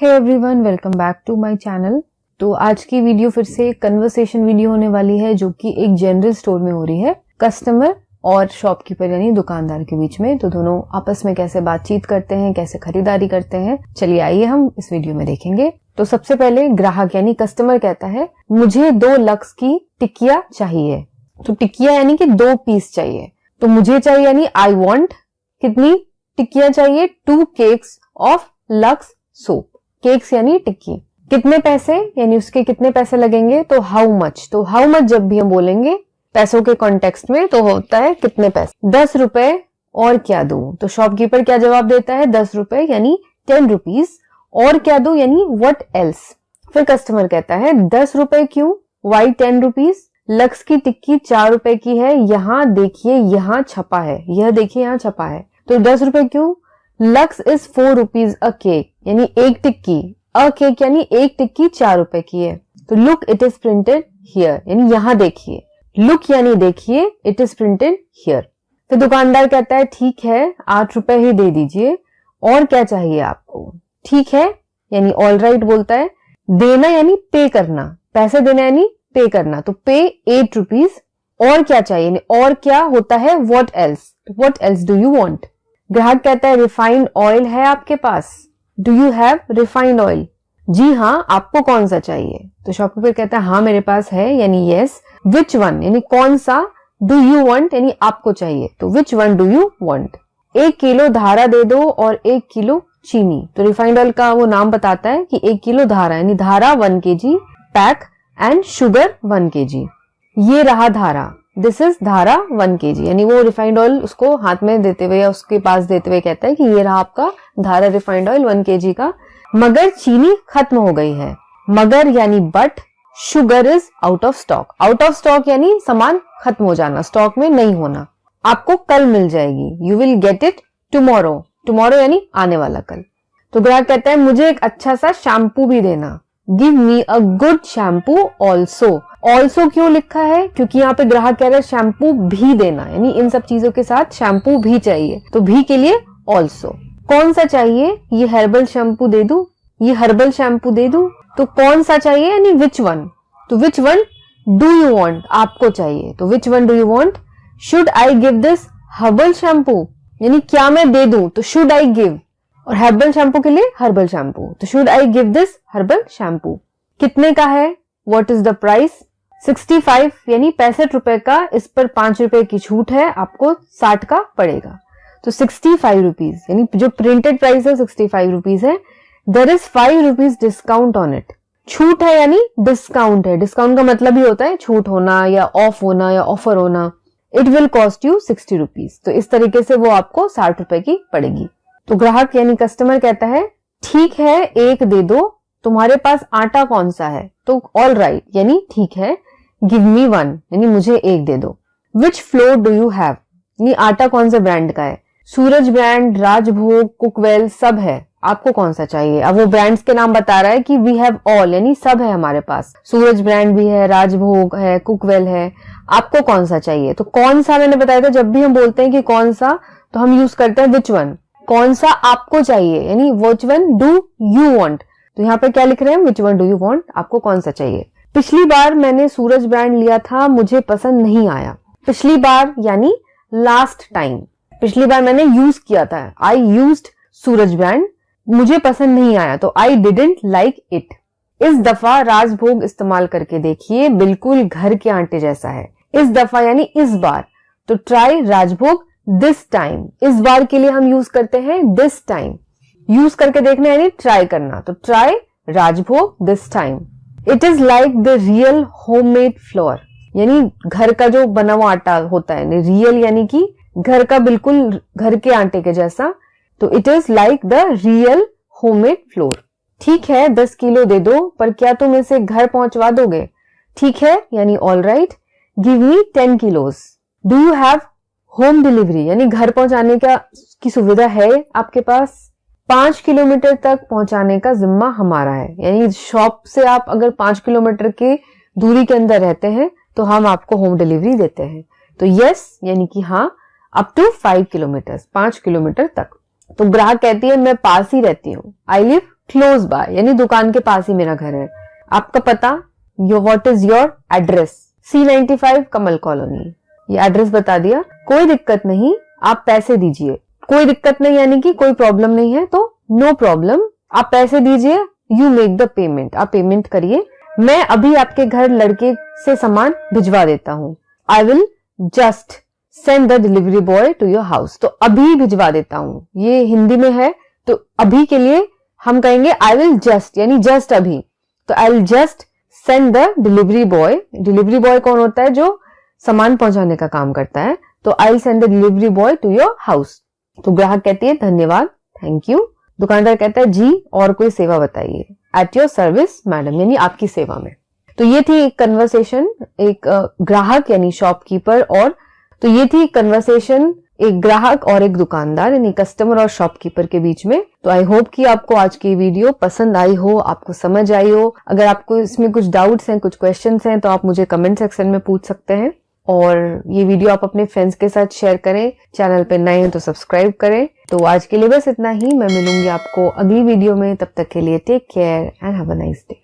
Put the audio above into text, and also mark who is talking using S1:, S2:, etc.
S1: Hey everyone, welcome back to my channel. तो आज की वीडियो फिर से कन्वर्सेशन वीडियो होने वाली है जो कि एक जनरल स्टोर में हो रही है, कस्टमर और शॉपकीपर यानी दुकानदार के बीच में। तो दोनों आपस में कैसे बातचीत करते हैं, कैसे खरीदारी करते हैं, चलिए आइए हम इस वीडियो में देखेंगे। तो सबसे पहले ग्राहक यानी कस्टमर कहता है मुझे 2 लक्स की टिकिया चाहिए। तो टिकिया यानी कि 2 पीस चाहिए। तो मुझे चाहिए यानी आई वॉन्ट, कितनी टिकिया चाहिए? 2 cakes of lux soap. Cakes यानी टिक्की। कितने पैसे यानी उसके कितने पैसे लगेंगे? तो हाउ मच। तो हाउ मच जब भी हम बोलेंगे पैसों के कॉन्टेक्स्ट में तो होता है कितने पैसे। 10 रुपए और क्या दूं? तो शॉपकीपर क्या जवाब देता है? 10 रुपए यानी 10 रुपीज। और क्या दूं यानी व्हाट एल्स। फिर कस्टमर कहता है 10 रुपए क्यों? Y 10 rupees? लक्स की टिक्की 4 रुपए की है, यहाँ देखिए यहाँ छपा है, यह देखिए यहाँ छपा है। तो 10 रुपए क्यों? Lux is 4 rupees a cake यानी एक टिक्की, अ केक यानी एक टिक्की 4 रुपए की है। तो look it is printed here यानी यहाँ देखिए, लुक यानी देखिए, इट इज प्रिंटेड हियर। तो दुकानदार कहता है ठीक है 8 रुपए ही दे दीजिए, और क्या चाहिए आपको? ठीक है यानी ऑल राइट बोलता है। देना यानी पे करना, पैसे देना यानी पे करना। तो पे 8 रुपीज। और क्या चाहिए यानी और क्या होता है what else. What else do you want? ग्राहक कहता है रिफाइंड ऑयल है आपके पास? Do you have refined oil? जी हाँ, आपको कौन सा चाहिए? तो शॉपकीपर कहता है हाँ मेरे पास है यानी यस। विच वन यानी कौन सा? डू यू वांट यानी आपको चाहिए। तो which one do you want? 1 kilo धारा दे दो और 1 किलो चीनी। तो रिफाइंड ऑयल का वो नाम बताता है कि 1 किलो धारा यानी धारा 1 kg pack and sugar 1 kg। ये रहा धारा, दिस इज धारा 1 kg यानी वो रिफाइंड ऑयल उसको हाथ में देते हुए या उसके पास देते हुए कहता है कि ये रहा आपका धारा रिफाइंड ऑयल 1 kg का। मगर चीनी खत्म हो गई है। मगर यानी but, sugar is out of stock. Out of stock यानी सामान खत्म हो जाना, स्टॉक में नहीं होना। आपको कल मिल जाएगी, you will get it tomorrow. Tomorrow यानी आने वाला कल। तो ग्राहक कहता है मुझे एक अच्छा सा शैम्पू भी देना। Give me a good shampoo also. Also क्यों लिखा है? क्योंकि यहाँ पे ग्राहक कह रहा है शैम्पू भी देना यानी इन सब चीजों के साथ शैम्पू भी चाहिए, तो भी के लिए ऑल्सो। कौन सा चाहिए? ये हर्बल शैम्पू दे दूं, ये हर्बल शैम्पू दे दूं। तो कौन सा चाहिए यानी विच वन। तो which one do you want? आपको चाहिए। तो which one do you want? Should I give this herbal shampoo यानी क्या मैं दे दूं? तो शुड आई गिव। और हर्बल शैम्पू के लिए हर्बल शैम्पू। तो should I give this herbal shampoo. कितने का है? What is the price? 65 यानी 65 रुपए का। इस पर 5 रुपए की छूट है, आपको 60 का पड़ेगा। तो 65 रुपीज यानी जो प्रिंटेड प्राइस है 65 रुपीज है। There is 5 rupees discount on it. छूट है यानी डिस्काउंट है। डिस्काउंट का मतलब ही होता है छूट होना या ऑफ होना या ऑफर होना। It will cost you 60 rupees. तो इस तरीके से वो आपको 60 रुपए की पड़ेगी। तो ग्राहक यानी कस्टमर कहता है ठीक है एक दे दो। तुम्हारे पास आटा कौन सा है? तो ऑल राइट यानी ठीक है। गिव मी 1 यानी मुझे एक दे दो। विच फ्लोर डू यू हैव यानी आटा कौन से ब्रांड का है? सूरज ब्रांड, राजभोग, कुकवेल सब है, आपको कौन सा चाहिए? अब वो ब्रांड्स के नाम बता रहा है कि वी हैव ऑल यानी सब है हमारे पास। सूरज ब्रांड भी है, राजभोग है, कुकवेल है, आपको कौन सा चाहिए? तो कौन सा मैंने बताया था, जब भी हम बोलते हैं कि कौन सा तो हम यूज करते हैं विच वन। कौन सा आपको चाहिए यानी which one do you want. तो यहाँ पे क्या लिख रहे हैं? Which one do you want, आपको कौन सा चाहिए। पिछली बार मैंने सूरज ब्रांड लिया था, मुझे पसंद नहीं आया। पिछली बार यानी लास्ट टाइम, पिछली बार मैंने यूज किया था, आई यूज्ड सूरज ब्रांड, मुझे पसंद नहीं आया तो आई डिडंट लाइक इट। इस दफा राजभोग इस्तेमाल करके देखिए, बिल्कुल घर के आटे जैसा है। इस दफा यानी इस बार, तो ट्राई राजभोग दिस टाइम। इस बार के लिए हम यूज करते हैं दिस टाइम। यूज करके देखना यानी ट्राई करना, तो try rajbhog this time. It is like the real homemade floor यानी घर का जो बना हुआ आटा होता है। रियल यानी कि घर का, बिल्कुल घर के आटे के जैसा। तो it is like the real homemade floor. ठीक है 10 किलो दे दो, पर क्या तुम इसे घर पहुंचवा दोगे? ठीक है यानी all right. Give me 10 kilos. Do you have home delivery यानी घर पहुंचाने की सुविधा है आपके पास? 5 किलोमीटर तक पहुंचाने का जिम्मा हमारा है यानी शॉप से आप अगर 5 किलोमीटर की दूरी के अंदर रहते हैं तो हम आपको होम डिलीवरी देते हैं। तो यस यानी कि हाँ, अप टू 5 किलोमीटर, 5 किलोमीटर तक। तो ग्राहक कहती है मैं पास ही रहती हूँ, आई लिव क्लोज बाय, यानी दुकान के पास ही मेरा घर है। आपका पता, what is your address? C95 Kamal colony, ये एड्रेस बता दिया। कोई दिक्कत नहीं, आप पैसे दीजिए। कोई दिक्कत नहीं यानी कि कोई प्रॉब्लम नहीं है, तो नो प्रॉब्लम, आप पैसे दीजिए। यू मेक द पेमेंट, आप पेमेंट करिए। मैं अभी आपके घर लड़के से सामान भिजवा देता हूँ। I will just send the delivery boy to your house, तो अभी भिजवा देता हूँ। ये हिंदी में है, तो अभी के लिए हम कहेंगे आई विल जस्ट, यानी जस्ट अभी। तो I will just send the delivery boy. Delivery boy कौन होता है? जो सामान पहुंचाने का काम करता है। तो I will send the delivery boy to your house. तो ग्राहक कहती है धन्यवाद, थैंक यू। दुकानदार कहता है जी और कोई सेवा बताइए। एट योर सर्विस मैडम, यानी आपकी सेवा में। तो ये थी एक कन्वर्सेशन, एक ग्राहक यानी शॉपकीपर, और तो ये थी कन्वर्सेशन एक ग्राहक और एक दुकानदार यानी कस्टमर और शॉपकीपर के बीच में। तो आई होप कि आपको आज की वीडियो पसंद आई हो, आपको समझ आई हो। अगर आपको इसमें कुछ डाउट्स हैं, कुछ क्वेश्चंस हैं, तो आप मुझे कमेंट सेक्शन में पूछ सकते हैं। और ये वीडियो आप अपने फ्रेंड्स के साथ शेयर करें। चैनल पे नए हैं तो सब्सक्राइब करें। तो आज के लिए बस इतना ही। मैं मिलूंगी आपको अगली वीडियो में, तब तक के लिए take care and have a nice day.